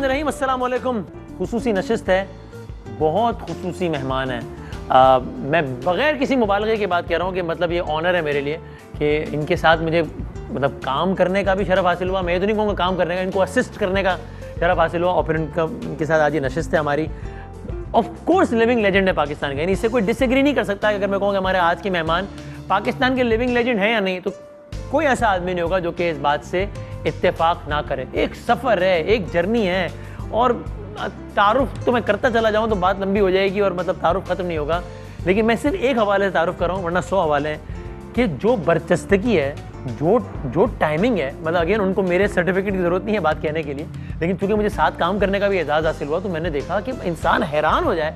बिस्मिल्लाहिर्रहमानिर्रहीम, अस्सलाम वालेकुम। खुसूसी नशिस्त है, बहुत खुसूसी मेहमान है। मैं बग़ैर किसी मुबालगे की बात कह रहा हूँ कि मतलब ये ऑनर है मेरे लिए कि इनके साथ मुझे मतलब काम करने का भी शरफ़ हासिल हुआ। मैं ये तो नहीं कहूँगा काम करने का, इनको असिस्ट करने का शरफ़ हासिल हुआ और फिर इनके साथ आज ये नशिस्त है हमारी। ऑफ कोर्स लिविंग लेजेंड है पाकिस्तान का, यानी इससे कोई डिसएग्री नहीं कर सकता। अगर मैं कहूँ कि हमारे आज के मेहमान पाकिस्तान के लिविंग लेजेंड हैं या नहीं, तो कोई ऐसा आदमी नहीं होगा जो कि इस बात से इत्तेफाक ना करे। एक सफ़र है, एक जर्नी है, और तारुफ तो मैं करता चला जाऊँ तो बात लंबी हो जाएगी और मतलब तारुफ ख़त्म नहीं होगा। लेकिन मैं सिर्फ एक हवाले से तारुफ कर रहा हूँ, वरना 100 हवाले हैं कि जो बरचस्तगी है, जो टाइमिंग है, मतलब अगेन उनको मेरे सर्टिफिकेट की ज़रूरत नहीं है बात कहने के लिए, लेकिन चूँकि मुझे साथ काम करने का भी एजाज़ हासिल हुआ तो मैंने देखा कि इंसान हैरान हो जाए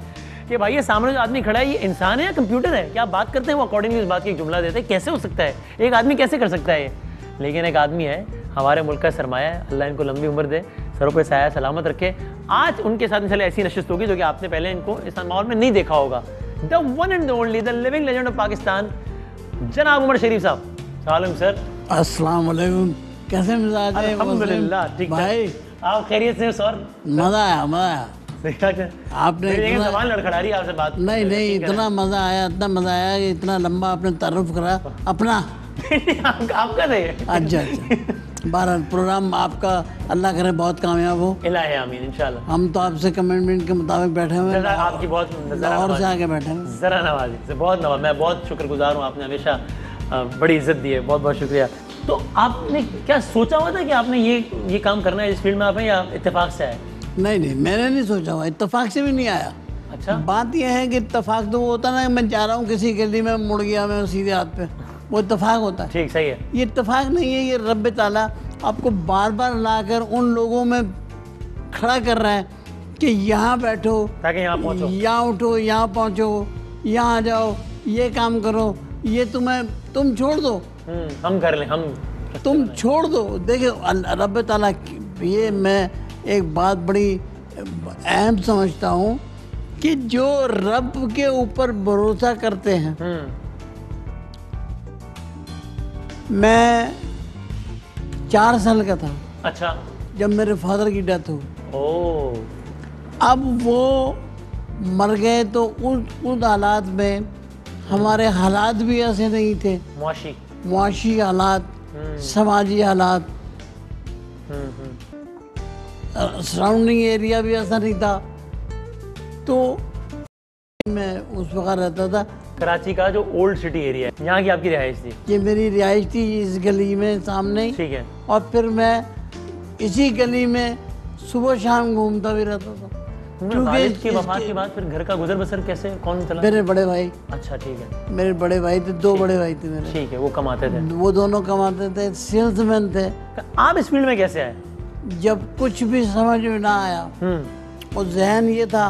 कि भाई ये सामने जो आदमी खड़ा है ये इंसान है या कंप्यूटर है। क्या बात करते हैं वो अकॉर्डिंगली उस बात की एक जुमला देते हैं। कैसे हो सकता है, एक आदमी कैसे कर सकता है ये? लेकिन एक आदमी है, हमारे मुल्क का सरमाया है, अल्लाह इनको लंबी उम्र दे, सरों पे साया सलामत रखे। आज उनके साथ इंशाल्लाह ऐसी नशिस्त होगी जो कि आपने पहले इनको इस माहौल में नहीं देखा होगा। The one and only, the living legend of Pakistan, जनाब उमर शरीफ साहब। सलाम सर। अस्सलाम वालेकुम। कैसे मिजाज है? अल्हम्दुलिल्लाह ठीक भाई, आप खैरियत से? सर मजा आया आपने जबान लड़खड़ा रही है आपसे बात। नहीं इतना मजा आया कि इतना लंबा आपने तारुफ करा अपना। आपका नहीं है। अच्छा बहरहाल प्रोग्राम आपका अल्लाह करे बहुत कामयाब हो। इलाही आमीन इंशाल्लाह। हम तो आपसे कमिटमेंट के मुताबिक बैठे हुए हैं, आपकी बहुत और से आके बैठे हैं। ज़रा नवाजी से बहुत नवाज, मैं बहुत शुक्रगुजार हूँ, आपने हमेशा बड़ी इज्जत दी है, बहुत बहुत शुक्रिया। तो आपने क्या सोचा हुआ था कि आपने ये काम करना है इस फील्ड में आप हैं, या इत्तेफाक से आए? नहीं मैंने नहीं सोचा हुआ, इत्तेफाक से भी नहीं आया। अच्छा, बात यह है कि इत्तेफाक तो वो होता ना, मैं जा रहा हूँ किसी गली में मुड़ गया मैं सीधे हाथ पे, वो इत्तेफाक होता है। ठीक, सही है। ये इत्तेफाक नहीं है, ये रब ताला आपको बार बार लाकर उन लोगों में खड़ा कर रहा है कि यहाँ बैठो, ताकि यहाँ पहुँचो, यहाँ उठो, यहाँ पहुँचो, यहाँ जाओ, ये काम करो, ये तुम छोड़ दो, हम कर लें, हम तुम छोड़ दो। देखो रब ताला, ये मैं एक बात बड़ी अहम समझता हूँ कि जो रब के ऊपर भरोसा करते हैं, मैं 4 साल का था अच्छा जब मेरे फादर की डेथ हुई। ओह, अब वो मर गए तो उस हालात में हमारे हालात भी ऐसे नहीं थे, मुआशी हालात, समाजी हालात, सराउंडिंग एरिया भी ऐसा नहीं था। तो मैं उस वक्त रहता था कराची का जो ओल्ड सिटी एरिया है, यहाँ की आपकी रिहाइश थी? ये मेरी रिहाइश थी इस गली में सामने। ठीक है। और फिर मैं इसी गली में सुबह शाम घूमता भी रहता था। वालिद की वफात के बाद फिर घर का गुजर बसर कैसे, कौन चला? मेरे बड़े भाई। अच्छा ठीक है। मेरे बड़े भाई थे, 2 बड़े भाई थे मेरे। ठीक है, वो कमाते थे? वो दोनों कमाते थे, सेल्समैन थे। आप इस फील्ड में कैसे आए? जब कुछ भी समझ में ना आया और जहन ये था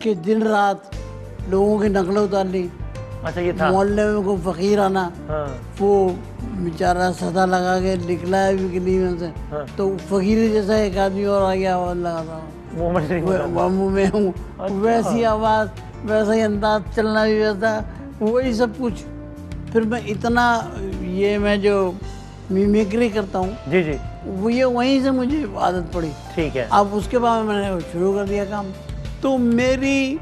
कि दिन रात लोगों की नकल उतारनी। अच्छा, ये था मोहल्ले में कोई फकीर आना, वो बेचारा सदा लगा के निकला है गली में से, तो फकीर जैसा एक आदमी और आ गया, आवाज लगाता हूँ में हूँ, वैसी आवाज़, वैसा ही अंदाज, चलना भी वैसा, वही सब कुछ। फिर मैं इतना मैं जो मिमिक्री करता हूँ जी जी, वो ये वहीं से मुझे आदत पड़ी। ठीक है। अब उसके बाद मैंने शुरू कर दिया काम। तो मेरी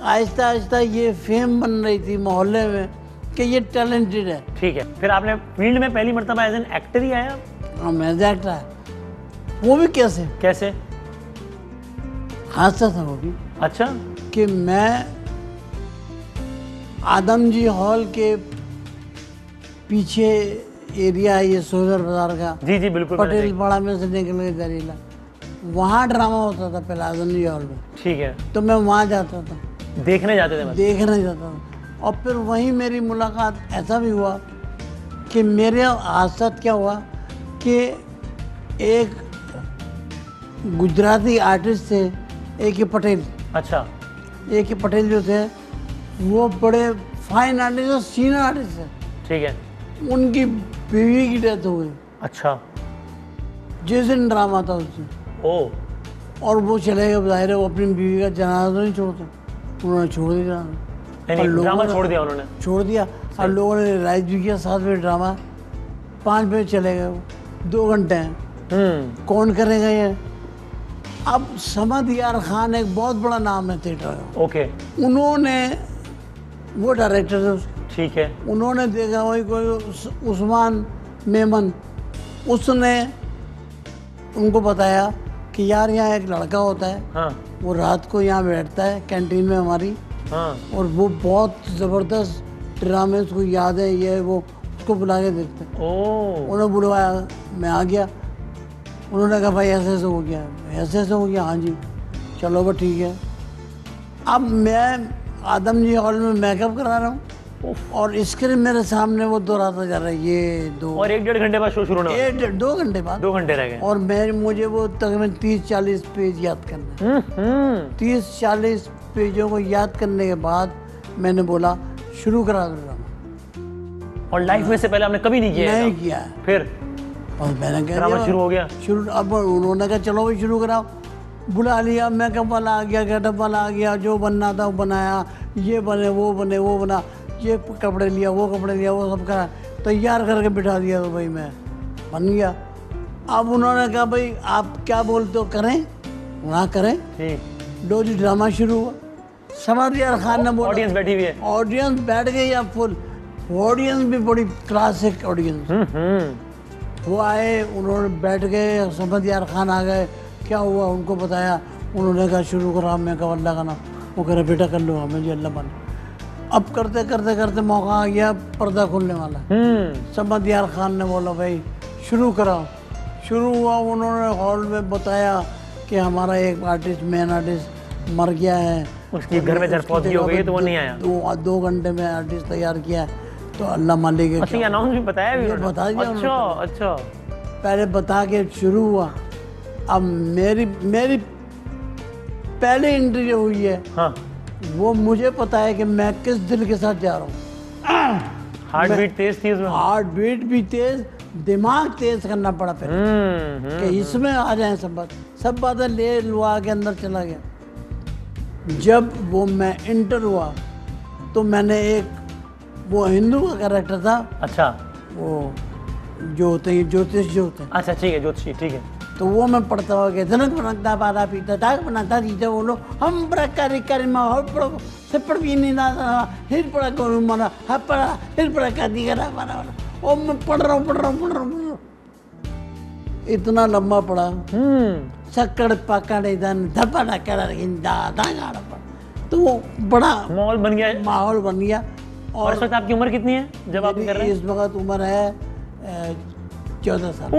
आहिस्ता आहिस्ता ये फेम बन रही थी मोहल्ले में कि ये टैलेंटेड है। ठीक है। फिर आपने फील्ड में पहली मर्तबा एज एन एक्टर ही आया? हाँ, मैं एक्टर आया। वो भी कैसे हादसा था वो भी। अच्छा। कि मैं आदमजी हॉल के पीछे एरिया है ये सोजर बाजार का, जी जी बिल्कुल, पटेल पाड़ा में से निकल के दरीला, वहाँ ड्रामा होता था पहले आदमजी हॉल में। ठीक है। तो मैं वहाँ जाता था, देखने जाते थे? देखने जाता था। और फिर वहीं मेरी मुलाकात ऐसा भी हुआ कि मेरे साथ क्या हुआ कि एक गुजराती आर्टिस्ट थे, A.K. पटेल। अच्छा। A.K. पटेल जो थे वो बड़े फाइन आर्टिस्ट और सीनियर आर्टिस्ट थे। ठीक है। उनकी बीवी की डेथ हो गई। अच्छा। जिस दिन ड्रामा था उस दिन। ओह। और वो चले गए, जाहिर है वो अपनी बीवी का जनाजा तो नहीं छोड़ते, उन्होंने छोड़ दिया। ड्रामा छोड़ दिया उन्होंने? छोड़ दिया। और लोगों ने रिलाइज भी किया, 7 बजे ड्रामा, 5 बजे चले गए वो, 2 घंटे हैं, कौन करेगा ये? अब समद यार खान एक बहुत बड़ा नाम है थिएटर का। ओके। उन्होंने, वो डायरेक्टर थे उसके, ठीक है। उन्होंने देखा वही कोई उस्मान मेमन, उसने उनको बताया कि यार यहाँ एक लड़का होता है, हाँ। वो रात को यहाँ बैठता है कैंटीन में हमारी, हाँ। और वो बहुत ज़बरदस्त ड्रामे उसको याद है, ये वो, उसको बुला के देखते हैं। उन्होंने बुलवाया, मैं आ गया। उन्होंने कहा भाई ऐसे ऐसे हो गया, ऐसे ऐसे हो गया, हाँ जी चलो बस ठीक है। अब मैं आदम जी हॉल में मेकअप करा रहा हूँ और स्क्रीन मेरे सामने वो दोहराता जा रहा है, ये दो, और 1-1.5 घंटे बाद शो शुरू होना है। 2 घंटे बाद, 2 घंटे रह गए। और मुझे वो तकरीबन 30-40 पेज याद करना है। 30-40 पेजों को याद करने के बाद मैंने बोला शुरू करा दो ड्रामा। और लाइफ में से पहले आपने कभी नहीं किया? नहीं किया। फिर और मैंने कहा ड्रामा शुरू हो गया। अब उन्होंने कहा चलो भाई शुरू कराओ, बुला लिया, मेकअप वाला आ गया, गेटअप वाला आ गया, जो बनना था वो बनाया, ये बने वो बने वो बना, ये कपड़े लिया वो कपड़े लिया, वो सब करा, तैयार करके बिठा दिया, तो भाई मैं बन गया। अब उन्होंने कहा भाई आप क्या बोलते हो, करें ना करें, लो जी ड्रामा शुरू हुआ। समद यार खान ने बोला, ऑडियंस बैठी हुई है, ऑडियंस बैठ गई या फुल, ऑडियंस भी बड़ी क्लासिक ऑडियंस। वो आए, उन्होंने बैठ गए, समद यार खान आ गए, क्या हुआ उनको बताया, उन्होंने कहा शुरू करा, मैं कहा अल्लाह का नाम, वो कह रहा बेटा कर लो, हमें जी अल्लाह मान। अब करते करते करते मौका आ गया, पर्दा खुलने वाला। समद यार खान ने बोला भाई शुरू कराओ। शुरू हुआ, उन्होंने हॉल में बताया कि हमारा एक आर्टिस्ट, मेन आर्टिस्ट मर गया है, उसकी घर में जरफौती हो गई तो वो नहीं आया। 2 घंटे में आर्टिस्ट तैयार किया है, तो अल्लाह मालिक है। अच्छा, ये अनाउंस भी बताया भी? बता दिया। अच्छा। पहले बता के शुरू हुआ। अब मेरी पहली एंट्री जो हुई है, हाँ, वो मुझे पता है कि मैं किस दिल के साथ जा रहा हूँ। हार्ट बीट तेज थी उसमें? हार्ट बीट भी तेज, दिमाग तेज करना पड़ा फिर कि इसमें आ जाए सब बातें ले लुआ के अंदर चला गया। जब वो मैं इंटर हुआ तो मैंने एक, वो हिंदू का कैरेक्टर था। अच्छा। वो जो होते हैं ज्योतिष जो होते हैं। अच्छा ठीक है, ज्योतिषी, ठीक है। तो वो मैं पढ़ता हुआ कि जनक बनता बारा पीता ताक बनाता जीते बोलो हम प्रकारी करिमा हो पड़ो से पड़ भी नहीं ना हिर पड़ा करूँ मारा हा पड़ा हिर पड़ा का दी करा मारा और मैं पढ़ रहा हूँ। इतना लंबा पड़ा। सक्कड़ पकड़ इधर धपा कर तो वो बड़ा माहौल बन गया। माहौल बन गया। और इस वक्त आपकी उम्र कितनी है जब आप कर रहे हैं? इस वक्त उम्र है 14 साल।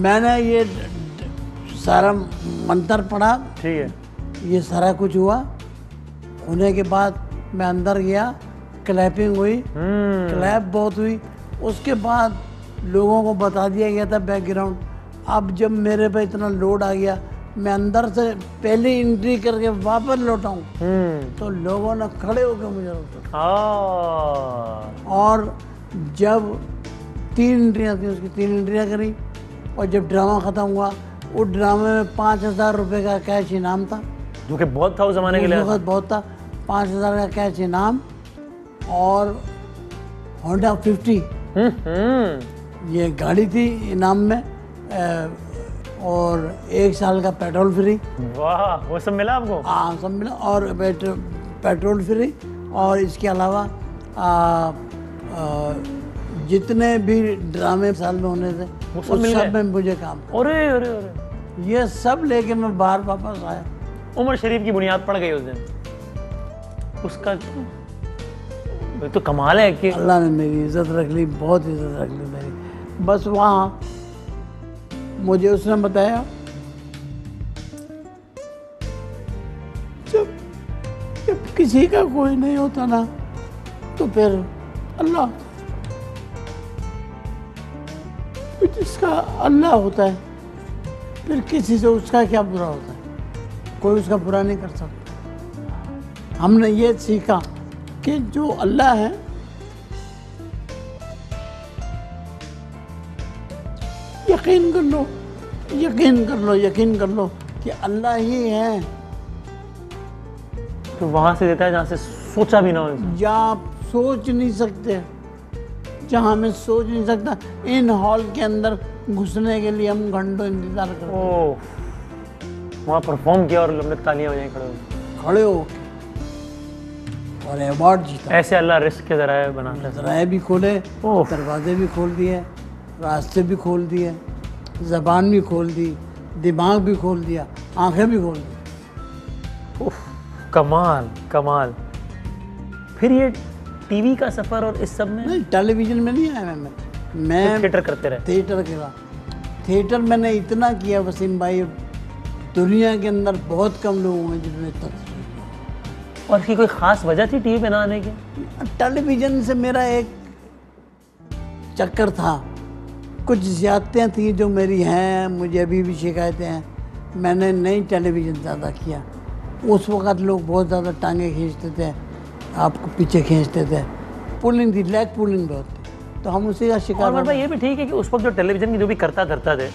मैंने ये सारा मंत्र पढ़ा, ठीक है, ये सारा कुछ हुआ। होने के बाद मैं अंदर गया, क्लैपिंग हुई, क्लैप बहुत हुई। उसके बाद लोगों को बता दिया गया था बैकग्राउंड। अब जब मेरे पे इतना लोड आ गया, मैं अंदर से पहली एंट्री करके वापस लौटाऊं तो लोगों ने खड़े होकर मुझे रोका। और जब 3 एंट्रियाँ थी, उसकी 3 एंट्रियाँ करी और जब ड्रामा ख़त्म हुआ, उस ड्रामे में 5,000 रुपये का कैश इनाम था, जो कि बहुत था उस ज़माने के लिए। बहुत था। 5,000 का कैश इनाम और होंडा 50 ये गाड़ी थी इनाम में, और 1 साल का पेट्रोल फ्री। वाह, वो सब मिला आपको? हाँ, सब मिला। और पेट्रोल फ्री, और इसके अलावा जितने भी ड्रामे साल में होने थे वो सब में मुझे काम था। अरे अरे अरे, ये सब लेके मैं बाहर वापस आया। उमर शरीफ की बुनियाद पड़ गई उस दिन। उसका तो कमाल है कि अल्लाह ने मेरी इज्जत रख ली, बहुत इज्जत रख ली मेरी। बस वहाँ मुझे उसने बताया जब किसी का कोई नहीं होता ना तो फिर अल्लाह, जिसका अल्लाह होता है फिर किसी से उसका क्या बुरा होता है, कोई उसका बुरा नहीं कर सकता। हमने ये सीखा कि जो अल्लाह है यकीन कर लो, यकीन कर लो, यकीन कर लो कि अल्लाह ही है। तो वहां से देता है जहाँ से सोचा भी ना हो, या आप सोच नहीं सकते, जहाँ मैं सोच नहीं सकता, इन हॉल के अंदर घुसने के लिए हम घंटों इंतजार करते। ओह, वहाँ परफॉर्म किया और हमने तालियां बजाई खड़े हो और अवार्ड जीता। ऐसे अल्लाह रिस्क के ज़राए बनाता है। ज़राए भी खोले, दरवाजे भी खोल दिए, रास्ते भी खोल दिए, ज़बान भी खोल दी, दिमाग भी खोल दिया, आंखें भी खोल दी। कमाल कमाल। फिर ये टीवी का सफ़र और इस सब में? नहीं, टेलीविज़न में नहीं आया मैं थिएटर करते रहे। थिएटर किया। थिएटर मैंने इतना किया वसीम भाई, दुनिया के अंदर बहुत कम लोग हैं जिन्होंने इतना किया। और इसकी कोई ख़ास वजह थी टीवी पे ना आने की? टेलीविज़न से मेरा एक चक्कर था, कुछ ज़्यादतियाँ थी जो मेरी हैं, मुझे अभी भी शिकायतें हैं। मैंने नहीं टेलीविज़न ज़्यादा किया। उस वक़्त लोग बहुत ज़्यादा टांगे खींचते थे, आपको पीछे खींचते थे, पुलिंग थी, लेग पुलिंग बहुत थी, तो हम उसी का शिकार। और भाई ये भी ठीक है कि उस वक्त जो टेलीविज़न की जो भी करता थे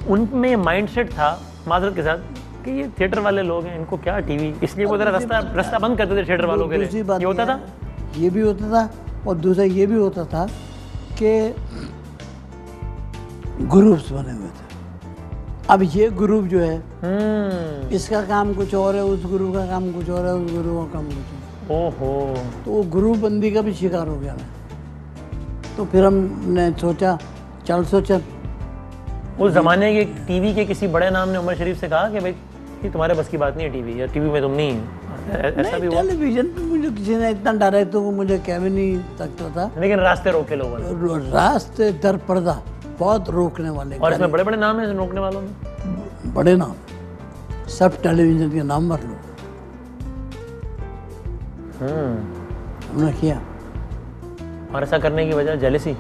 उनमें ये माइंडसेट था माजरत के साथ कि ये थिएटर वाले लोग हैं, इनको क्या टीवी, इसलिए वो ज़रा रास्ता बंद करते थे थिएटर वालों के लिए। ये होता था, ये भी होता था। और दूसरा ये भी होता था कि ग्रुप्स बने हुए थे। अब ये ग्रुप जो है इसका काम कुछ और है, उस ग्रुप का काम कुछ और है, उस ग्रुप का काम कुछ और। ओहो, तो वो ग्रुप बंदी का भी शिकार हो गया मैं। तो फिर हमने सोचा उस ज़माने के टीवी के किसी बड़े नाम ने उमर शरीफ से कहा कि भाई ये तुम्हारे बस की बात नहीं है टीवी, या टीवी में तुम नहीं हो, ऐसा भी हुआ? टेलीविजन पे मुझे किसी ने इतना डायरेक्ट तो मुझे कह भी नहीं सकता था, लेकिन रास्ते रोके लोगों ने। रास्ते दर पर्दा बहुत रोकने वाले। और इसमें बड़े बड़े नाम हैं रोकने वालों में? बड़े नाम, सब टेलीविजन के नाम मर लो। हमने किया। और ऐसा करने की वजह जेलसी,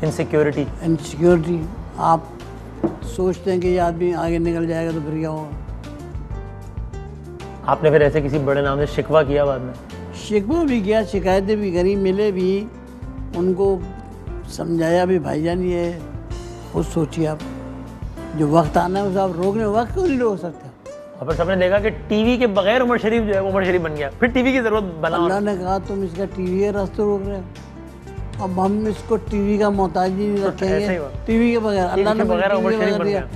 इनसिक्योरिटी। आप सोचते हैं कि ये आदमी आगे निकल जाएगा तो फिर क्या होगा। आपने फिर ऐसे किसी बड़े नाम से शिकवा किया बाद में? शिकवा भी किया, शिकायतें भी करी, मिले भी, उनको समझाया भी, भाईजान ये खुद सोचिए आप, जो वक्त आना है उसे आप रोकने, वक्त क्यों नहीं रोक सकते। और फिर सबने देखा कि टीवी के बगैर उमर शरीफ जो है वो उमर शरीफ बन गया, फिर टीवी की जरूरत बना। अल्लाह ने कहा तुम इसका टीवी के रास्ते रोक रहे हो, अब हम इसको टीवी का मोहताज ही नहीं रखेंगे, टीवी के बगैर। अल्लाह ने बगैर उमर शरीफ बन गया।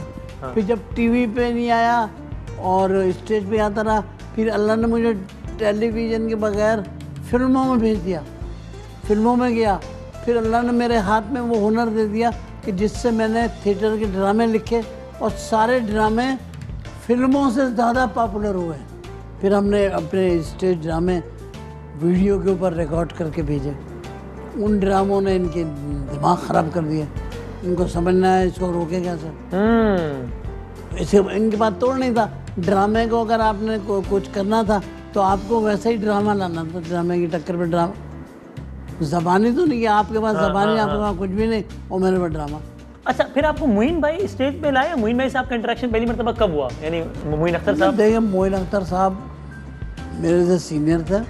फिर जब टीवी पे नहीं आया और स्टेज पे आता रहा, फिर अल्लाह ने मुझे टेलीविज़न के बगैर फिल्मों में भेज दिया, फिल्मों में गया। फिर अल्लाह ने मेरे हाथ में वो हुनर दे दिया कि जिससे मैंने थिएटर के ड्रामे लिखे और सारे ड्रामे फिल्मों से ज़्यादा पॉपुलर हुए। फिर हमने अपने स्टेज ड्रामे वीडियो के ऊपर रिकॉर्ड करके भेजे। उन ड्रामों ने इनके दिमाग ख़राब कर दिए, इनको समझना है इसको रोके कैसे। इसे इनके पास तोड़ नहीं था। ड्रामे को अगर आपने कुछ करना था तो आपको वैसा ही ड्रामा लाना था, ड्रामे की टक्कर पे ड्रामा। ज़बानी तो नहीं कि आपके पास ज़बानी, आपके पास कुछ भी नहीं और मेरे पास ड्रामा। अच्छा, फिर आपको मोइन भाई स्टेज पे लाया? मोइन भाई साहब का इंटरेक्शन पहली मरतबा कब हुआ? यानी मोइन अख्तर साहब? देखिए, मोइन अख्तर साहब मेरे से सीनियर थे।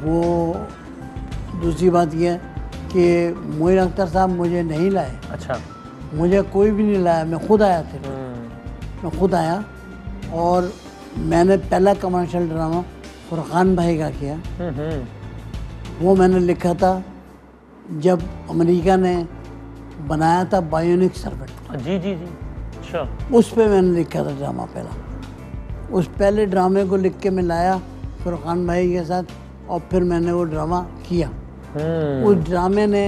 वो दूसरी बात यह कि मोइन अख्तर साहब मुझे नहीं लाए। अच्छा, मुझे कोई भी नहीं लाया, मैं खुद आया था। मैं खुद आया और मैंने पहला कमर्शियल ड्रामा फुरकान भाई का किया। वो मैंने लिखा था जब अमेरिका ने बनाया था बायोनिक सर्वेंट। जी जी जी, अच्छा। उस पर मैंने लिखा था ड्रामा पहला। उस पहले ड्रामे को लिख के मैं लाया फुरकान भाई के साथ और फिर मैंने वो ड्रामा किया। उस ड्रामे ने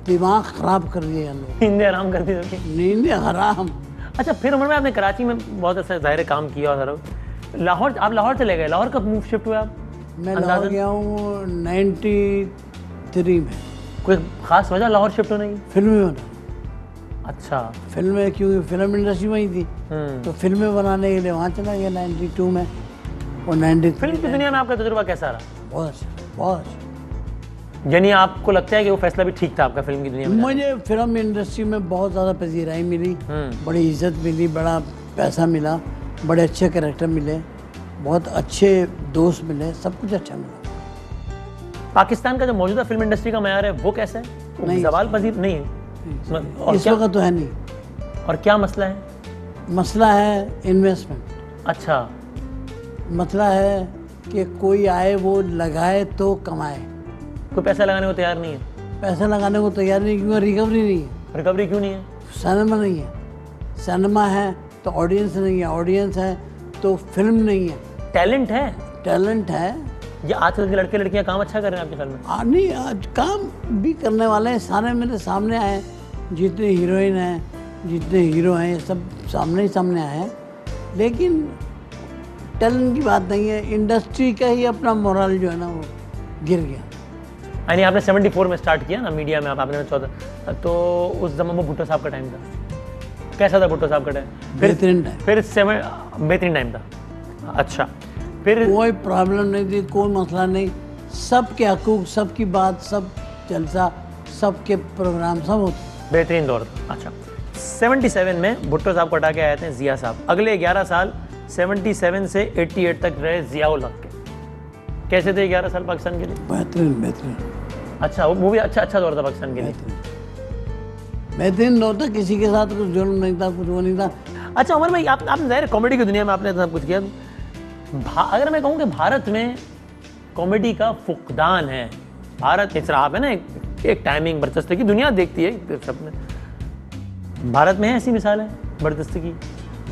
दिमाग ख़राब कर दिया, नींद हराम कर दी। नींद हराम। अच्छा, फिर उम्र में आपने कराची में बहुत ऐसा ज़ाहिर काम किया और लाहौर, आप लाहौर चले गए। लाहौर कब मूव शिफ्ट हुए आप? मैं लाहौर गया हूँ 93 में। कोई ख़ास वजह लाहौर शिफ्ट होने की? फिल्में बना। अच्छा, फिल्में, क्योंकि फिल्म इंडस्ट्री वहीं थी तो फिल्में बनाने के लिए वहाँ चला गया 92 में। और 93 फिल्म की दुनिया में आपका तजुर्बा कैसा रहा? बहुत अच्छा, बहुत अच्छा। यानी आपको लगता है कि वो फैसला भी ठीक था आपका फिल्म की दुनिया में? मुझे फिल्म इंडस्ट्री में बहुत ज़्यादा पजीराई मिली, बड़ी इज्जत मिली, बड़ा पैसा मिला, बड़े अच्छे कैरेक्टर मिले, बहुत अच्छे दोस्त मिले, सब कुछ अच्छा मिला। पाकिस्तान का जो मौजूदा फिल्म इंडस्ट्री का मयार है वो कैसा है? नहीं, सवाल पजीर नहीं है इस वक्त तो है नहीं। और क्या मसला है? मसला है इन्वेस्टमेंट। अच्छा, मसला है कि कोई आए वो लगाए तो कमाए। कोई पैसा लगाने को तैयार नहीं है। पैसा लगाने को तैयार नहीं, क्योंकि रिकवरी नहीं है। रिकवरी क्यों नहीं है? सिनेमा नहीं है, सिनेमा है तो ऑडियंस नहीं है, ऑडियंस है तो फिल्म नहीं है। टैलेंट है, टैलेंट है। ये आजकल के लड़के लड़कियां काम अच्छा कर रहे हैं आपके ख्याल में? नहीं, आज काम भी करने वाले हैं, सारे मेरे सामने आए, जितने हीरोइन हैं, जितने हीरो हैं, ये सब सामने ही सामने आए हैं। लेकिन टैलेंट की बात नहीं है, इंडस्ट्री का ही अपना मोरल जो है ना वो गिर गया। यानी आपने 74 में स्टार्ट किया ना मीडिया में, आपने 14, तो उस जमाने में भुट्टो साहब का टाइम था। कैसा था भुट्टो साहब का टाइम? बेहतरीन टाइम। फिर बेहतरीन टाइम था। अच्छा, फिर कोई प्रॉब्लम नहीं थी, कोई मसला नहीं, सबके हकूक, सबकी बात, सब जलसा, सबके प्रोग्राम सब होते। बेहतरीन दौर था। अच्छा, 77 में भुट्टो साहब को हटा के आए थे जिया साहब। अगले 11 साल 77 से 88 तक रहे जियाउल हक के। कैसे थे 11 साल पाकिस्तान के लिए? बेहतरीन बेहतरीन। अच्छा, वो भी अच्छा दौर था पाकिस्तान के लिए। बेहतरीन दौर था, किसी के साथ कुछ जुल्म नहीं था, कुछ वो नहीं था। अच्छा उमर भाई, आपने ज़ाहिर कॉमेडी की दुनिया में आपने सब कुछ किया। अगर मैं कहूँ कि भारत में कॉमेडी का फुकदान है, भारत इस राह पे ना एक टाइमिंग बर्दस्ती की दुनिया देखती है सब में, भारत में है ऐसी मिसाल है बर्दस्ती की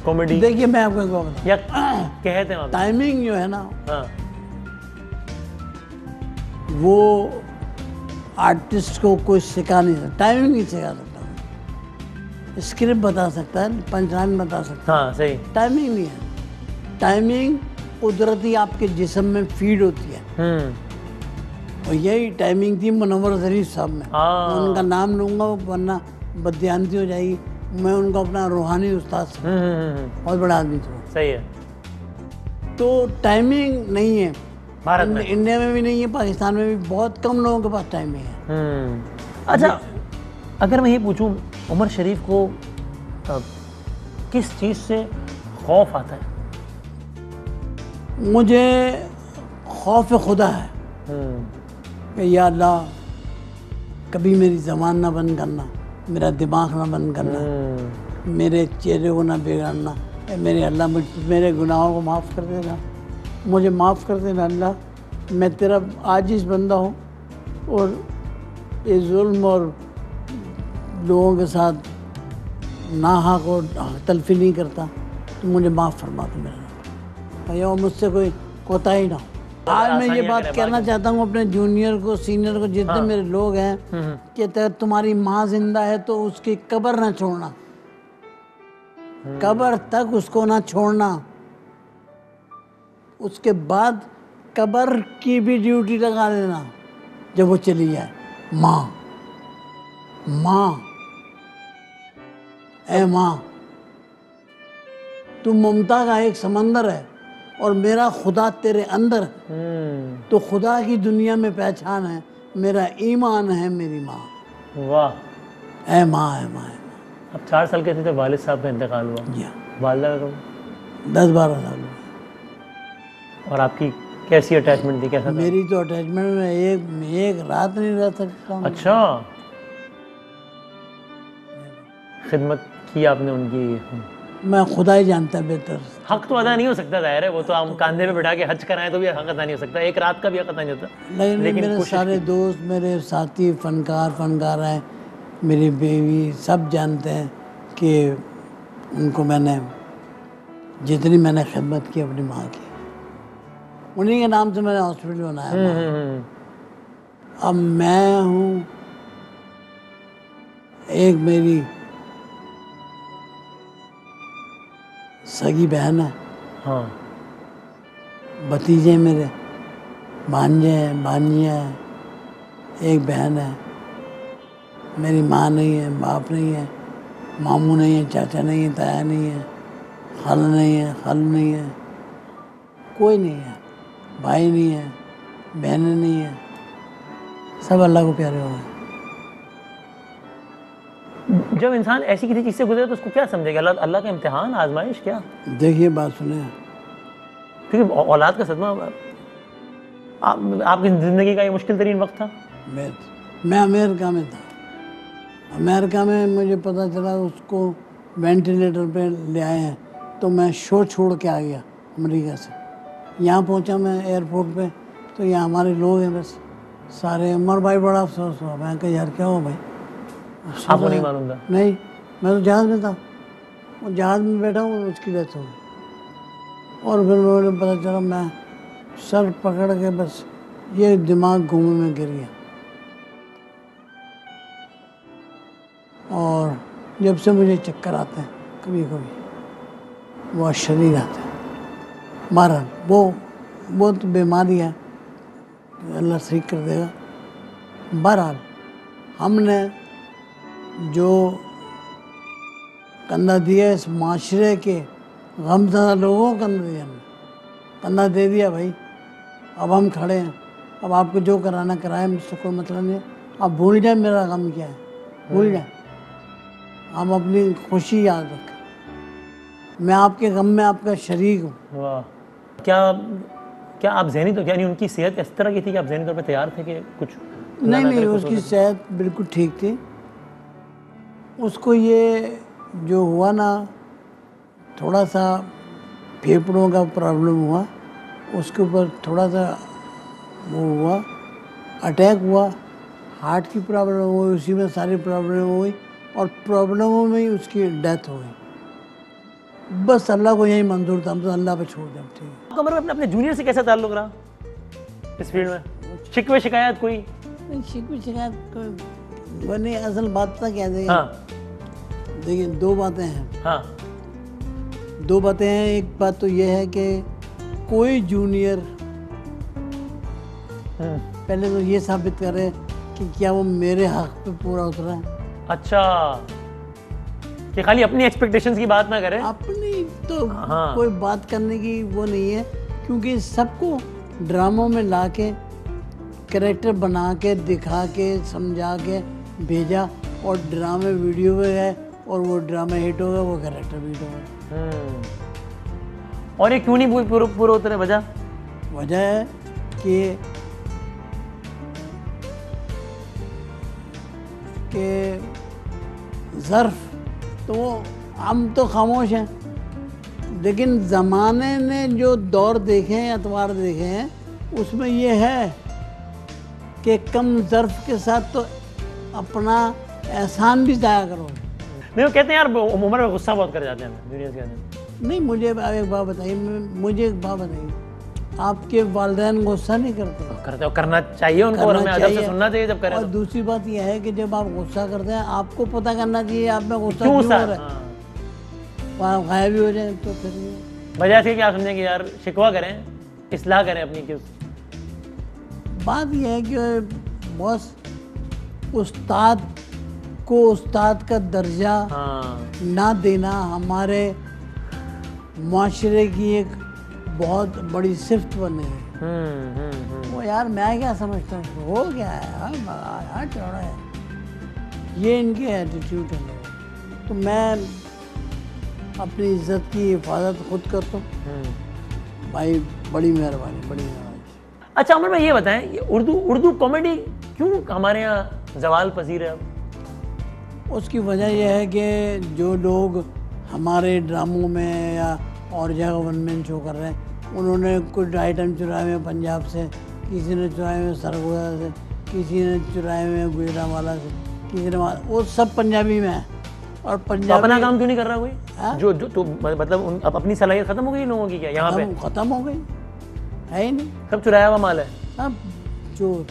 कॉमेडी? देखिए मैं आपको एक बात बताऊं, या कहते हैं टाइमिंग जो है ना, हाँ, वो आर्टिस्ट को कोई सिखा नहीं सकता, टाइमिंग नहीं सिखा सकता। स्क्रिप्ट बता सकता है, पंचलाइन बता सकता है, हाँ सही, टाइमिंग नहीं है। टाइमिंग कुदरती आपके जिस्म में फीड होती है, और यही टाइमिंग थी मुनव्वर ज़रीफ साहब में। मैं उनका नाम लूँगा वरना बदयानती हो जाएगी। मैं उनको अपना रूहानी उस्ताद बहुत बड़ा आदमी था। सही है। तो टाइमिंग नहीं है भारत में, इंडिया में भी नहीं है, पाकिस्तान में भी बहुत कम लोगों के पास टाइमिंग है। अच्छा, अगर मैं ये पूछूं उमर शरीफ को किस चीज़ से खौफ आता है? मुझे खौफ खुदा है कि या अल्लाह कभी मेरी ज़बान ना बंद करना, मेरा दिमाग ना बंद करना, मेरे चेहरे को ना बिगाड़ना। मेरे अल्लाह मेरे गुनाहों को माफ़ कर देना, मुझे माफ़ कर देना अल्लाह, मैं तेरा आजिज़ बंदा हूँ और ये जुल्म और लोगों के साथ नाहक और तलफी नहीं करता, तो मुझे माफ़ फरमा दो मेरा भैया, मुझसे कोई कोताही ना हो। आज मैं ये बात कहना चाहता हूँ अपने जूनियर को, सीनियर को, जितने मेरे लोग हैं, कि अगर तुम्हारी माँ जिंदा है तो उसकी कब्र ना छोड़ना, कब्र तक उसको ना छोड़ना। उसके बाद कब्र की भी ड्यूटी लगा लेना जब वो चली जाए। माँ, माँ, ए माँ, तू ममता का एक समंदर है और मेरा खुदा तेरे अंदर है। तो खुदा की दुनिया में पहचान है, मेरा ईमान है मेरी माँ। वाह, ए माँ, है माँ, है माँ। अब 4 साल के थे तो वालिद साहब का इंतकाल हुआ। जी, वालिदा का 10-12 साल हुए। और आपकी कैसी अटैचमेंट थी, कैसा था? मेरी तो अटैचमेंट में एक रात नहीं रह सकता। अच्छा, खिदमत की आपने उनकी? मैं खुदा ही जानता है बेहतर। हक तो अदा नहीं हो सकता, जाहिर है, वो तो हम कंधे पे बैठा के हज कराएं तो भी हक अदा नहीं हो सकता, एक रात का भी हक अदा नहीं होता। लेकिन मेरे सारे दोस्त, मेरे साथी फनकार हैं, मेरी बीवी, सब जानते हैं कि उनको मैंने जितनी मैंने खिदमत की अपनी माँ की, उन्हीं के नाम से मैंने हॉस्पिटल बनाया। अब मैं हूँ, एक मेरी सगी बहन है, हाँ, भतीजे मेरे, भांजे हैं, भांजियाँ हैं, एक बहन है। मेरी माँ नहीं है, बाप नहीं है, मामू नहीं है, चाचा नहीं है, ताया नहीं है, खाल नहीं है, खाल नहीं है, कोई नहीं है, भाई नहीं है, बहनें नहीं है, सब अल्लाह को प्यारे हो गए। जब इंसान ऐसी किसी चीज़ से गुजरे तो उसको क्या समझेगा? अल्लाह का इम्तिहान, आजमाइश क्या? देखिए बात सुने, क्योंकि औलाद का सदमा आपकी ज़िंदगी का ये मुश्किल तरीन वक्त था। मैं अमेरिका में था, अमेरिका में मुझे पता चला उसको वेंटिलेटर पे ले आए हैं, तो मैं शो छोड़ के आ गया अमेरिका से। यहाँ पहुँचा मैं एयरपोर्ट पे, तो यहाँ हमारे लोग हैं बस, सारे उमर भाई बड़ा अफसोस हुआ। मैं कहा यार क्या हुआ भाई? आपको नहीं मालूम था? नहीं, मैं तो जहाज़ में था, वो जहाज़ में बैठा हूँ, उसकी डेथ हो गई। और फिर मुझे पता चला, मैं सर पकड़ के बस ये दिमाग घूमे में गिर गया। और जब से मुझे चक्कर आते हैं कभी कभी, वो शरीर आते हैं मारन, वो तो बीमारी है, अल्लाह ठीक कर देगा। बहरहाल हमने जो कंधा दिया इस माशरे के गमज़दा लोगों को, कंधा दिया हमने, कंधा दे दिया भाई। अब हम खड़े हैं, अब आपको जो कराना कराए, मुझसे कोई मतलब नहीं। आप भूल जाए मेरा गम क्या है, भूल जाए, हम अपनी खुशी याद रखें। मैं आपके गम में आपका शरीक हूँ। वाह, क्या आप ज़हनी तो यानी उनकी सेहत इस तरह की थी कि आप ज़हनी तौर पे तैयार थे कि कुछ? नहीं, उसकी सेहत बिल्कुल ठीक थी। उसको ये जो हुआ ना, थोड़ा सा फेफड़ों का प्रॉब्लम हुआ, उसके ऊपर थोड़ा सा वो हुआ, अटैक हुआ, हार्ट की प्रॉब्लम हुई, उसी में सारी प्रॉब्लम हुई और प्रॉब्लमों में ही उसकी डेथ हो गई। बस अल्लाह को यही मंजूर था, हम तो अल्लाह पे छोड़ दें। ठीक है। आपका मतलब अपने जूनियर से कैसा ताल्लुक रहा इस फील्ड में? शिकवे शिकायत कोई? नहीं, शिकवे शिकायत कोई वो नहीं। असल बात था क्या, देखिए दो बातें हैं। हाँ, दो बातें हैं। एक बात तो ये है कि कोई जूनियर पहले तो ये साबित करे कि क्या वो मेरे हक पे पूरा उतरा है। अच्छा, कि खाली अपनी एक्सपेक्टेशंस की बात ना करें। अपनी तो कोई बात करने की वो नहीं है, क्योंकि सबको ड्रामों में लाके कैरेक्टर बना के दिखा के समझा के भेजा, और ड्रामे वीडियो में गए और वो ड्रामा हिट हो गया, वो कैरेक्टर भी हिट हो गया। और ये क्यों नहीं पूरा उतरे? वजह है कि ज़र्फ तो हम तो खामोश हैं, लेकिन ज़माने ने जो दौर देखे हैं, अतवार देखे हैं, उसमें ये है कि कम ज़र्फ के साथ तो अपना एहसान भी ज़ाया करो। नहीं, वो कहते हैं यार उम्र में गुस्सा बहुत कर जाते हैं जूनियर्स के आदमी। नहीं, मुझे एक बात बताइए, आपके वालिदैन गुस्सा नहीं करते? करते, करना चाहिए उनको, और हमें अदब से सुनना चाहिए जब करें। और दूसरी बात यह है कि जब आप गुस्सा करते हैं, आपको पता करना चाहिए आप में गुस्सा क्यों हो रहा है। वहाँ गायब भी हो जाए तो फिर वजह से क्या समझें कि यार शिकवा करें, इस्लाह करें अपनी। क्यों? बात यह है कि बॉस उस्ताद को उस्ताद का दर्जा ना देना हमारे माशरे की एक बहुत बड़ी सिफ्त बने है। वो यार मैं क्या समझता हूँ, हो गया है यार, चौड़ा है, ये इनके एटीट्यूड है लोग। तो मैं अपनी इज्जत की हिफाजत खुद करता हूँ भाई। बड़ी मेहरबानी, बड़ी मेहरबानी। अच्छा अमर भाई, ये बताएं, ये उर्दू कॉमेडी क्यों हमारे यहाँ जवाल पजीर है अब? उसकी वजह यह है कि जो लोग हमारे ड्रामों में या और जगह वन मैन शो कर रहे हैं, उन्होंने कुछ आइटम चुराए हुए पंजाब से, किसी ने चुराए हुए सरगोदा से, किसी ने चुराए हुए गुजरांवाला से, किसी ने, वो सब पंजाबी में है। और पंजाबी तो अपना काम क्यों नहीं कर रहा कोई? जो तो मतलब अब अपनी सलाहियत खत्म हो गई लोगों की क्या यहाँ पे? खत्म हो गई है ही नहीं, सब चुराया हुआ माल है, सब चोर।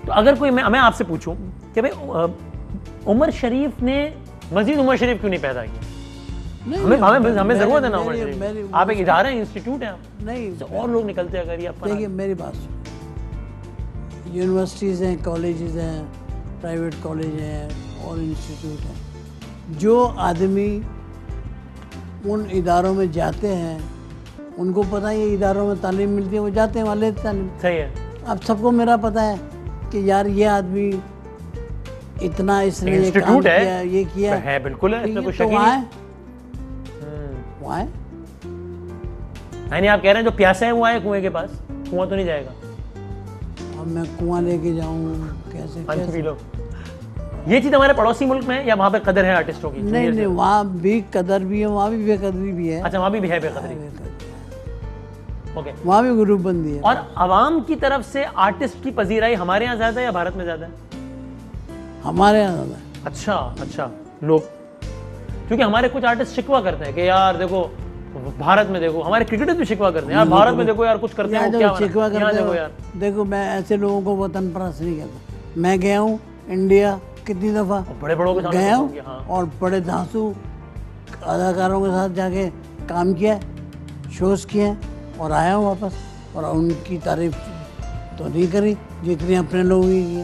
तो अगर कोई मैं आपसे पूछूं कि भाई उमर शरीफ ने मजीद उमर शरीफ क्यों नहीं पैदा किया? हमें जरूरत है ना उमर शरीफ। आप एक इदारा है, इंस्टीट्यूट है, नहीं तो और लोग निकलते अगर ये। देखिए मेरी बात सुनो, यूनिवर्सिटीज़ हैं, कॉलेजेस हैं, प्राइवेट कॉलेज हैं और इंस्टीट्यूट हैं। जो आदमी उन इदारों में जाते हैं, उनको पता है ये इदारों में तालीम मिलती है, वो जाते हैं, वहाँ लेते तालीम। सही है। अब सबको मेरा पता है कि यार ये आदमी इतना इसने ये काम किया, ये किया है, बिल्कुल है, इसमें कुछ शक नहीं है। वहाँ नहीं, आप कह रहे हैं जो प्यासा है वो आए कुएं के पास, कुआं तो नहीं जाएगा। अब मैं कुआं लेके जाऊँ कैसे? P low. ये चीज हमारे पड़ोसी मुल्क में या वहाँ पे कदर है आर्टिस्टों की? नहीं, वहाँ भी कदर भी है, वहाँ भी बेकदरी भी है। अच्छा, वहाँ भी है बेकदरी। ओके। वहाँ भी ग्रुप बंदी है। और आवाम की तरफ से आर्टिस्ट की पजीराई हमारे यहाँ ज्यादा है या भारत में ज्यादा है? हमारे यहाँ ज्यादा है। अच्छा अच्छा, लोग, क्योंकि हमारे कुछ आर्टिस्ट शिकवा करते हैं कि यार देखो भारत में देखो, हमारे क्रिकेटर्स भी शिकवा करते हैं यार भारत में देखो यार कुछ करते हैं, क्या शिकवा यहाँ करते देखो हो यार। देखो मैं ऐसे लोगों को वतन परस्त नहीं कहता। मैं गया हूँ इंडिया कितनी दफा, बड़े बड़ों के साथ गया हूँ हाँ। और बड़े धांसू अदाकारों के साथ जाके काम किया, शोज किए और आया हूँ वापस, और उनकी तारीफ तो नहीं करी जितनी अपने लोगों की की।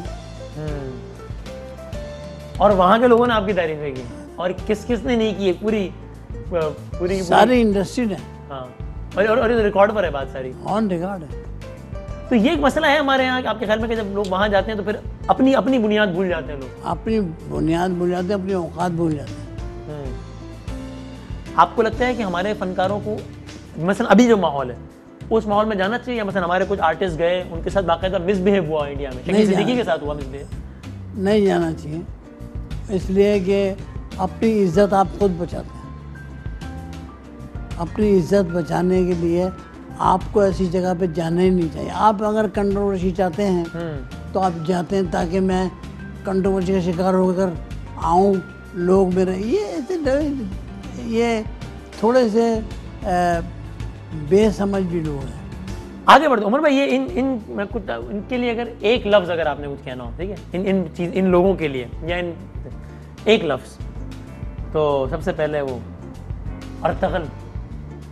और वहाँ के लोगों ने आपकी तारीफें की, और किस किस ने नहीं की? पूरी सारी इंडस्ट्री ने। हाँ, और रिकॉर्ड पर है बात सारी, ऑन रिकॉर्ड है। तो ये एक मसला है हमारे यहाँ आपके ख्याल में कि जब लोग वहाँ जाते हैं तो फिर अपनी अपनी बुनियाद भूल जाते हैं लोग? अपनी बुनियाद भूल जाते हैं, अपनी औकात भूल जाते हैं। आपको लगता है कि हमारे फनकारों को मसलन अभी जो माहौल है उस माहौल में जाना चाहिए, या मसलन हमारे कुछ आर्टिस्ट गए उनके साथ बाकायदा मिसबिहेव हुआ इंडिया में, शकील सिद्दीकी के साथ हुआ मिसबिहेव? नहीं जाना चाहिए, इसलिए कि अपनी इज्जत आप खुद बचाते हैं। अपनी इज्जत बचाने के लिए आपको ऐसी जगह पे जाना ही नहीं चाहिए। आप अगर कंट्रोवर्सी चाहते हैं तो आप जाते हैं ताकि मैं कंट्रोवर्सी का शिकार होकर आऊँ, लोग मेरे ये थोड़े से बेसमझ भी लोग हैं। आगे बढ़ते उमर भाई, ये मैं कुछ इनके लिए अगर एक लफ्ज़ अगर आपने कुछ कहना हो, ठीक है, इन लोगों के लिए, या एक लफ्ज़, तो सबसे पहले वो अर्तगल,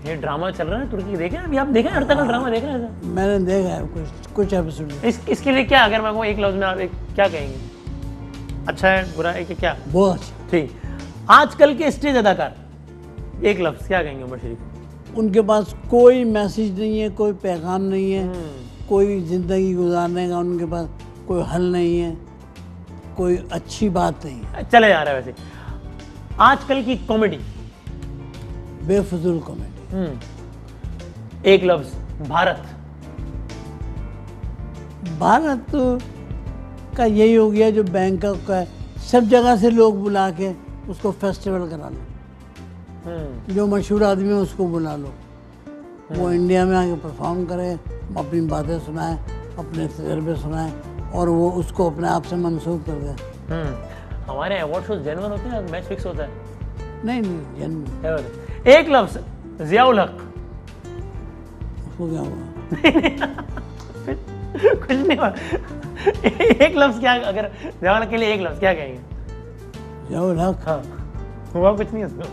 ये ड्रामा चल रहा है तुर्की, देखे अभी आप? देखें अर्तगल ड्रामा, देख रहे हैं? मैंने देखा है कुछ एपिसोड। इसके लिए क्या, अगर मैं कहूँ एक लफ्ज़ में, आप क्या कहेंगे? अच्छा है, बुरा है कि क्या? बहुत अच्छा। ठीक। आजकल के स्टेज अदाकार, एक लफ्ज़ क्या कहेंगे उमर शरीफ? उनके पास कोई मैसेज नहीं है, कोई पैगाम नहीं है, कोई ज़िंदगी गुजारने का उनके पास कोई हल नहीं है, कोई अच्छी बात नहीं है। चले जा रहा है वैसे आजकल की कॉमेडी, बेफजूल कॉमेडी। एक लफ्ज़, भारत। भारत का यही हो गया जो बैंकॉक का है, सब जगह से लोग बुला के उसको फेस्टिवल करा लो, जो मशहूर आदमी है उसको बुला लो, वो इंडिया में आके परफॉर्म करे, अपनी बातें सुनाए, अपने तजर्बे सुनाए, और वो उसको अपने आप से मंसूब कर दे। हमारे अवार्ड शोज जेन्युइन होते हैं, मैच फिक्स होता है? नहीं जेन्युइन। एक लफ्ज़, ज़ियाउल हक। उसको क्या हुआ? कुछ नहीं हुआ। एक लफ्ज़ क्या, अगर ज़ियाउल हक के लिए एक लफ्ज़ क्या कहेंगे? ज़ियाउल हक, हाँ, हुआ कुछ नहीं उसको।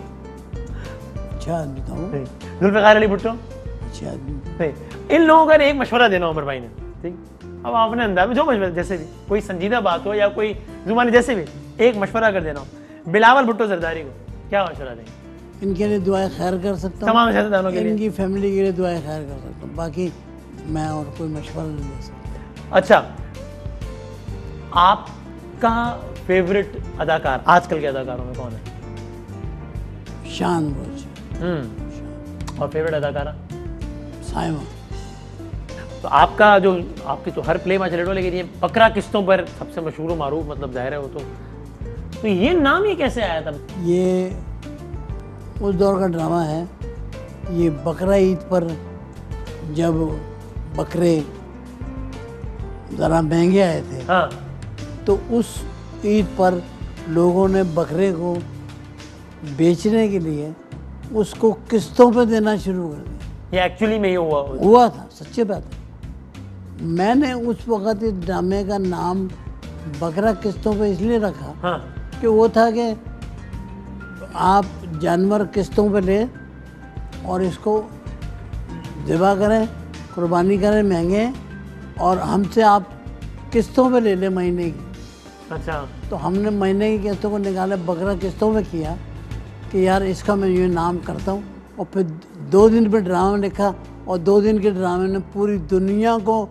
अच्छा आदमी था वो। जुल्फ़िकार अली भुट्टो, अच्छा आदमी। नहीं, इन लोगों का एक मशवरा देना उमर भाई ने, ठीक, अब आपने अंदाज में जो मशवरा, जैसे भी कोई संजीदा बात हो या कोई जुबानी, जैसे भी एक मशवरा कर देना हो बिलावल भुट्टो जरदारी को, क्या मशवरा देंगे? इनके लिए दुआएं खैर कर सकता हूँ, तमाम सियासतदानों के लिए, इनकी फैमिली के लिए दुआएं खैर कर सकता हूँ, बाकी मैं और कोई मशवरा नहीं दे सकता। अच्छा, आपका फेवरेट अदाकार आजकल के अदाकारों में कौन है? शान बोझ। और फेवरेट अदाकारा? साइमा। तो आपका जो, आपकी तो हर प्ले में चले, लेकिन ये बकरा किस्तों पर सबसे मशहूर मारूफ, मतलब जाहिर है वो तो ये नाम ही कैसे आया था? ये उस दौर का ड्रामा है। ये बकरा ईद पर जब बकरे ज़रा महंगे आए थे, हाँ, तो उस ईद पर लोगों ने बकरे को बेचने के लिए उसको किस्तों पे देना शुरू कर दिया। ये एक्चुअली में ही हुआ था, सच्ची बात है। मैंने उस वक़्त इस ड्रामे का नाम बकरा किस्तों पे इसलिए रखा, हाँ, कि वो था कि आप जानवर किस्तों पे ले और इसको ज़िबा करें, कुर्बानी करें महंगे, और हमसे आप किस्तों पे ले लें महीने की। अच्छा, तो हमने महीने की किस्तों को निकाले, बकरा किस्तों पे किया कि यार इसका मैं ये नाम करता हूँ, और फिर 2 दिन पे ड्रामा लिखा, और 2 दिन के ड्रामे ने पूरी दुनिया को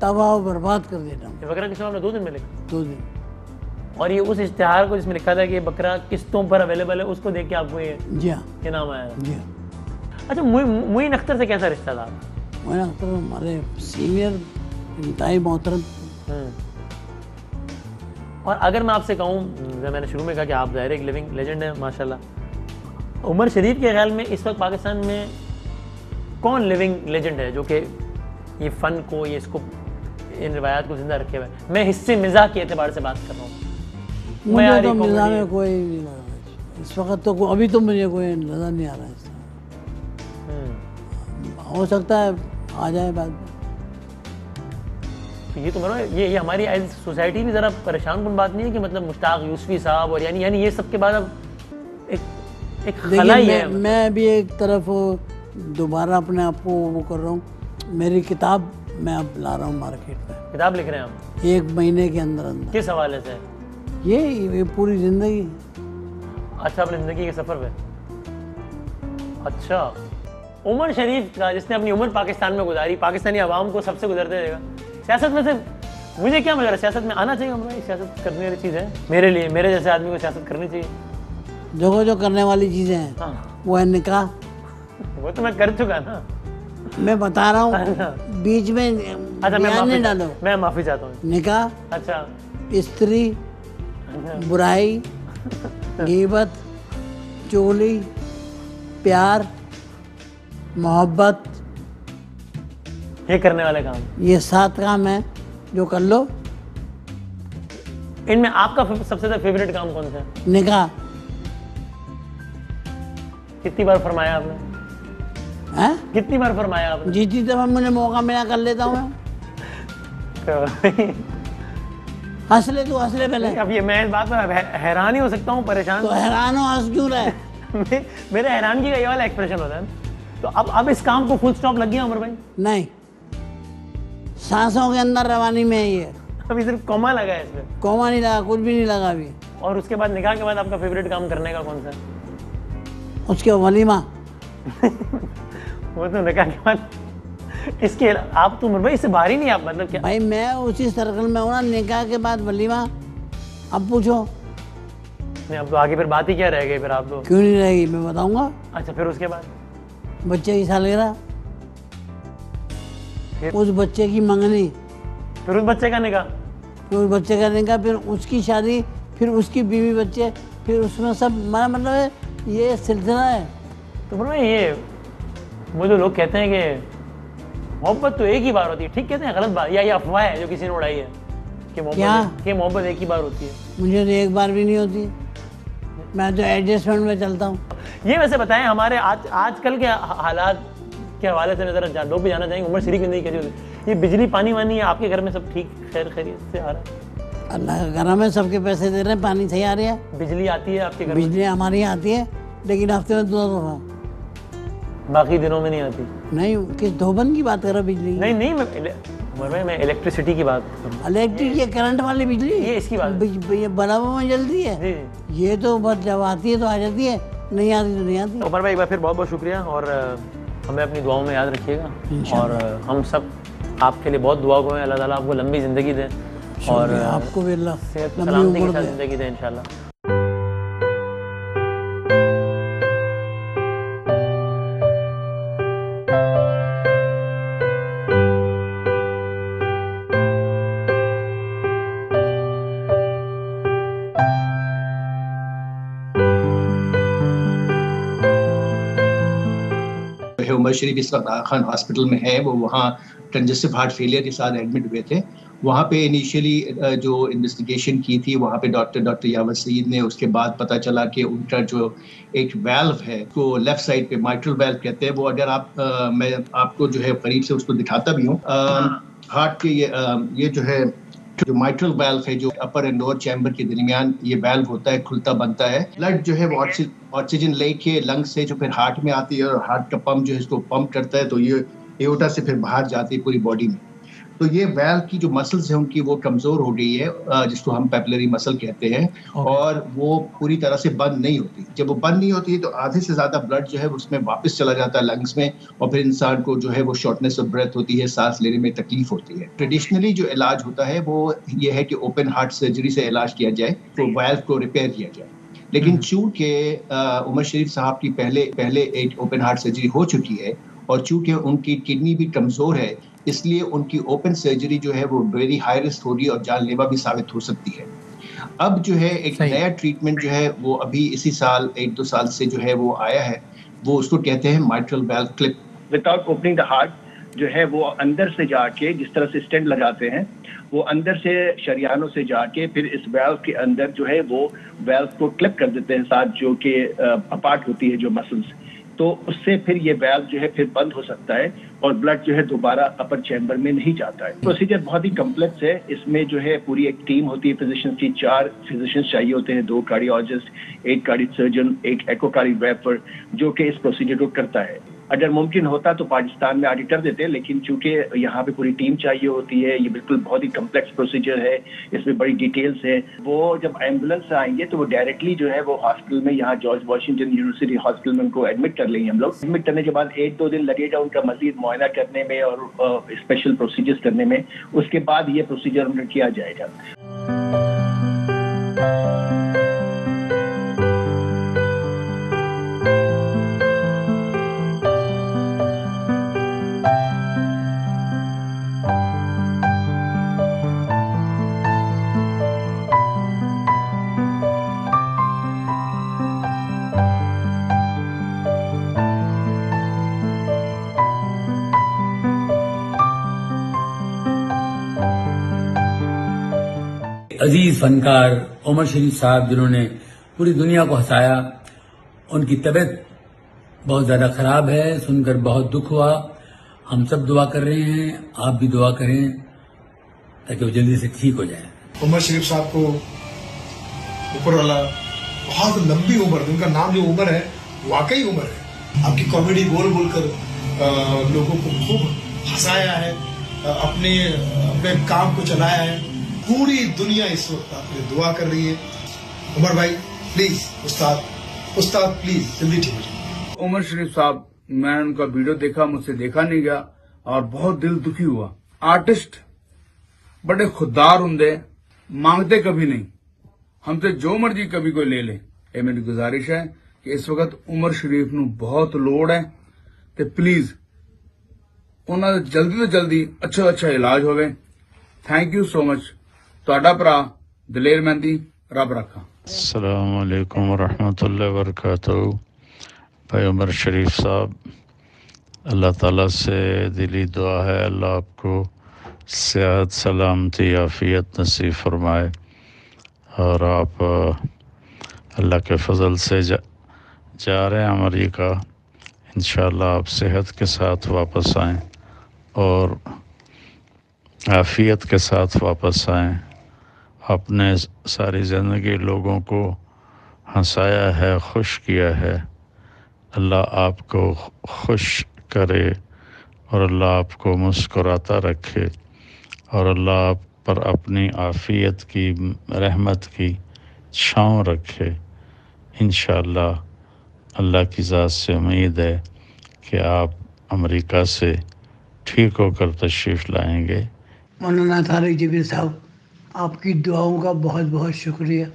तबाह और बर्बाद कर दिया। ये बकरा किस्तों आपने 2 दिन में लिखा? 2 दिन। और ये उस इश्तिहार को जिसमें लिखा था कि ये बकरा किस्तों पर अवेलेबल है, उसको देख के आपको ये जी हाँ, ये नाम आया? जी हाँ। अच्छा, मुइन अख्तर से कैसा रिश्ता था? मुइन अख्तर हमारे सीनियर इंतहाई मोहतरम। और अगर मैं आपसे कहूँ, जब मैंने शुरू में कहा कि आप ज़ाहिर एक लिविंग लेजेंड है माशाल्लाह, उमर शरीफ के ख्याल में इस वक्त पाकिस्तान में कौन लिविंग लेजेंड है जो कि ये फ़न को, ये इसको, इन रिवायात को जिंदा रखे हुए? मैं हिस्से मिजाह के एतबार से बात कर रहा हूँ। मुझे तो मिजाह में कोई नहीं लगा इस वक्त, तो अभी तो मुझे कोई नज़र नहीं आ रहा है। हो सकता है आ जाए बाद में। तो ये तो मतलब ये हमारी एज सोसाइटी भी ज़रा परेशान कुन बात नहीं है कि मतलब मुश्ताक यूसुफी साहब और यानी ये सब के बाद अब एक खला ही है। मैं भी एक तरफ दोबारा अपने आप को वो कर रहा हूँ। मेरी किताब मैं अब ला रहा हूँ मार्केट में। किताब लिख रहे हैं आप? 1 महीने के अंदर अंदर। किस हवाले से? ये पूरी ज़िंदगी। अच्छा, अपनी ज़िंदगी के सफ़र पे। अच्छा, उमर शरीफ का जिसने अपनी उम्र पाकिस्तान में गुजारी, पाकिस्तानी आवाम को सबसे गुजरते देगा। सियासत में से मुझे क्या मजा, सियासत में आना चाहिए उमर भाई? सियासत करने वाली चीज़ है मेरे लिए, मेरे जैसे आदमी को सियासत करनी चाहिए। जो करने वाली चीज़ें हैं, हाँ। वो है निकाह। वो तो मैं कर चुका ना, मैं बता रहा हूँ बीच में। अच्छा, मैं माफ़ी चाहता हूँ। निकाह, अच्छा, स्त्री, बुराई, गीबत, चुगली, प्यार, मोहब्बत, ये करने वाले काम, ये 7 काम है जो कर लो। इनमें आपका सबसे ज़्यादा फेवरेट काम कौन सा है? निकाह। कितनी बार फरमाया आपने? हैं? कितनी बार फरमाया आपने? जितनी दफा मुझे मौका मिला कर लेता हूँ मैं। हंस ले तू, हंस ले पहले। अब ये मैं इस बात पर हैरान ही हो सकता हूँ, परेशान। तो हैरान हो, हंस क्यों रहे? मेरे हैरानगी का ये वाला एक्सप्रेशन होता है। तो अब इस काम को फुल स्टॉप लग गया उमर भाई? नहीं, सांसों के अंदर रवानी में है ये। अभी सिर्फ कोमा लगा है इसमें? कोमा नहीं लगा, कुछ भी नहीं लगा अभी। और उसके बाद निकाह के बाद आपका फेवरेट काम करने का कौन सा है? उसके वलीमा। वो तो निकाह के बाद इसके आप तो उमर भाई इससे बाहर ही नहीं आप, मतलब क्या? भाई मैं उसी सर्कल में हूँ ना, निकाह के बाद वलीमा। अब पूछो। नहीं, अब तो आगे फिर बात ही क्या रह गई फिर? आप तो क्यों नहीं रहेगी, मैं बताऊंगा। अच्छा, फिर उसके बाद बच्चे की सालगिरह, उस बच्चे की मंगनी, फिर उस बच्चे का निकाह, फिर उस बच्चे का निकाह, फिर उसकी शादी, फिर उसकी बीवी बच्चे, फिर उसमें सब मतलब है, ये सिलसिला है। तो फिर ये वो जो लोग कहते हैं कि मोहब्बत तो एक ही बार होती है, ठीक कहते हैं? गलत बात, या ये अफवाह है जो किसी ने उड़ाई है कि मोहब्बत एक ही बार होती है? मुझे तो एक बार भी नहीं होती, मैं तो एडजस्टमेंट में चलता हूँ। ये वैसे बताएं, हमारे आजकल के हालात के हवाले से ज़रा लोग भी जाना चाहेंगे, उमर शरीफ की ज़िंदगी कैसी होती है? ये बिजली पानी वानी आपके घर में सब ठीक खैरियत से आ रहा है? अल्लाह का करम है, सबके पैसे दे रहे हैं, पानी सही आ रहा है। बिजली आती है आपके घर? बिजली हमारे यहाँ आती है, लेकिन हफ्ते में 2 दफा, बाकी दिनों में नहीं आती। नहीं, किस धोबन की बात कर रहा बिजली? नहीं, मैं इलेक्ट्रिसिटी की बात कर रहा हूँ। इलेक्ट्रिक, ये करंट वाली बिजली, ये इसकी बात, ये बराबर में जलती है। ये तो बस जब आती है तो आ जाती है, नहीं आती तो नहीं आती। उमर भाई एक बार फिर बहुत बहुत शुक्रिया, और हमें अपनी दुआओं में याद रखिएगा, और हम सब आपके लिए बहुत दुआ को हैं। अल्लाह ताला आपको लंबी ज़िंदगी दे, और आपको भी अल्लाह सेहत सलामती के साथ ज़िंदगी दे इंशाल्लाह। उमर शरीफ इस वक्त आगा खान हॉस्पिटल में है, वो वहाँ कंजेस्टिव हार्ट फेलियर के साथ एडमिट हुए थे। वहाँ पे इनिशियली जो इन्वेस्टिगेशन की थी वहाँ पे डॉक्टर यावर सईद ने, उसके बाद पता चला कि उनका जो एक वाल्व है तो लेफ्ट साइड पे माइट्रल वाल्व कहते हैं, वो अगर आप मैं आपको जो है करीब से उसको दिखाता भी हूँ, हार्ट के ये जो है जो माइट्रल वाल्व है, जो अपर एंड लोअर चैम्बर के दरमियान ये वाल्व होता है, खुलता बनता है। ब्लड जो है वो ऑक्सीजन लेके लंग से जो फिर हार्ट में आती है, और हार्ट का पंप जो है इसको पंप करता है, तो ये एओर्टा से फिर बाहर जाती है पूरी बॉडी में। तो ये वाल्व की जो मसल्स है उनकी वो कमजोर हो गई है, जिसको हम पेपिलरी मसल कहते हैं, और वो पूरी तरह से बंद नहीं होती। जब वो बंद नहीं होती है तो आधे से ज्यादा ब्लड जो है उसमें वापस चला जाता है लंग्स में, और फिर इंसान को जो है वो शॉर्टनेस ऑफ ब्रेथ होती है, सांस लेने में तकलीफ होती है। ट्रेडिशनली जो इलाज होता है वो ये है कि ओपन हार्ट सर्जरी से इलाज किया जाए, तो वाल्व को रिपेयर किया जाए। लेकिन चूंकि उमर शरीफ साहब की पहले एक ओपन हार्ट सर्जरी हो चुकी है, और चूंकि उनकी किडनी भी कमजोर है, इसलिए उनकी ओपन सर्जरी जो है वो वेरी हाई रिस्क होगी और जानलेवा भी साबित हो सकती है। अब जो है एक नया ट्रीटमेंट जो है वो अभी इसी साल 1-2 साल से जो है वो आया है, वो उसको कहते हैं mitral valve clip. Without opening the heart जो है वो अंदर से जाके, जिस तरह से स्टेंट लगाते हैं, वो अंदर से शरियानों से जाके फिर इस वेल्व के अंदर जो है वो वेल्व को क्लिप कर देते हैं साथ, जो कि अपार्ट होती है जो मसल्स, तो उससे फिर ये वेल्व जो है फिर बंद हो सकता है और ब्लड जो है दोबारा अपर चैम्बर में नहीं जाता है। प्रोसीजर बहुत ही कम्प्लेक्स है। इसमें जो है पूरी एक टीम होती है फिजिशियंस की, 4 फिजिशियंस चाहिए होते हैं, 2 कार्डियोलॉजिस्ट, 1 कार्डियक सर्जन, 1 एकोकार्डियोग्राफर जो कि इस प्रोसीजर को करता है। अगर मुमकिन होता तो पाकिस्तान में आगे कर देते, लेकिन चूंकि यहाँ पे पूरी टीम चाहिए होती है, ये बिल्कुल बहुत ही कम्प्लेक्स प्रोसीजर है, इसमें बड़ी डिटेल्स है। वो जब एम्बुलेंस से आएंगे तो वो डायरेक्टली जो है वो हॉस्पिटल में, यहाँ जॉर्ज वॉशिंगटन यूनिवर्सिटी हॉस्पिटल में उनको एडमिट कर लेंगे हम लोग। एडमिट करने के बाद 1-2 दिन लगेगा उनका मजीद मुआयना करने में और स्पेशल प्रोसीजर्स करने में। उसके बाद ये प्रोसीजर उनका किया जाएगा। अजीज फनकार उमर शरीफ साहब, जिन्होंने पूरी दुनिया को हंसाया, उनकी तबीयत बहुत ज़्यादा ख़राब है, सुनकर बहुत दुख हुआ। हम सब दुआ कर रहे हैं, आप भी दुआ करें ताकि वो जल्दी से ठीक हो जाए। उमर शरीफ साहब को ऊपर वाला बहुत लंबी उम्र, उनका नाम जो उमर है वाकई उम्र है। आपकी कॉमेडी बोल बोलकर लोगों को खूब हंसाया है, अपने काम को चलाया है। पूरी दुनिया इस वक्त आपके लिए दुआ कर रही है। उमर भाई प्लीज, उस्ताद प्लीज जल्दी ठीक हो जाए। उमर शरीफ साहब, मैंने उनका वीडियो देखा, मुझसे देखा नहीं गया और बहुत दिल दुखी हुआ। आर्टिस्ट बड़े खुददार होंगे, मांगते कभी नहीं, हमसे जो मर्जी कभी कोई ले ले। ये मेरी गुजारिश है कि इस वक्त उमर शरीफ नूं बहुत लोड़ है ते प्लीज उन्होंने जल्दी तो जल्दी अच्छा इलाज होवे। Thank you so much. तुहाडा भरा दलेर मेहंदी, रब रखा। अस्सलाम वालेकुम रहमतुल्लाहि व बरकातहू। भाई उमर शरीफ साहब, अल्लाह ताला से दिली दुआ है अल्लाह आपको सेहत, सलामती, आफियत नसीब फरमाए और आप अल्लाह के फजल से जा रहे हैं अमेरिका। इंशाअल्लाह आप सेहत के साथ वापस आएँ और आफियत के साथ वापस आएँ। आपने सारी ज़िंदगी लोगों को हंसाया है, खुश किया है। अल्लाह आपको खुश करे और अल्लाह आपको मुस्कुराता रखे और अल्लाह आप पर अपनी आफियत की, रहमत की छाँव रखे। इंशाअल्लाह अल्लाह की ज़ात से उम्मीद है कि आप अमेरिका से ठीक होकर तशरीफ़ लाएंगे। मौलाना तारिक जबीर साहब, आपकी दुआओं का बहुत बहुत शुक्रिया।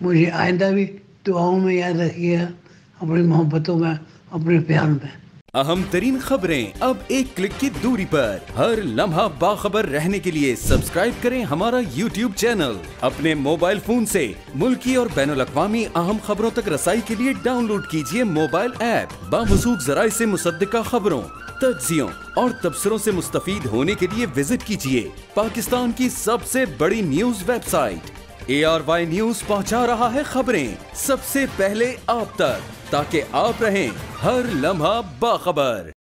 मुझे आइंदा भी दुआओं में याद रखिएगा, अपनी मोहब्बतों में, अपने प्यार में। अहम तरीन खबरें अब एक क्लिक की दूरी पर। हर लम्हा बाखबर रहने के लिए सब्सक्राइब करें हमारा YouTube चैनल। अपने मोबाइल फोन से मुल्की और बैनुल-अक़वामी अहम खबरों तक रसाई के लिए डाउनलोड कीजिए मोबाइल ऐप। बामसूख जराए से मुसद्दिका खबरों, तज्जियों और तबसरों से मुस्तफीद होने के लिए विजिट कीजिए पाकिस्तान की सबसे बड़ी न्यूज वेबसाइट। ARY न्यूज पहुंचा रहा है खबरें सबसे पहले आप तक, ताकि आप रहें हर लम्हा बाखबर।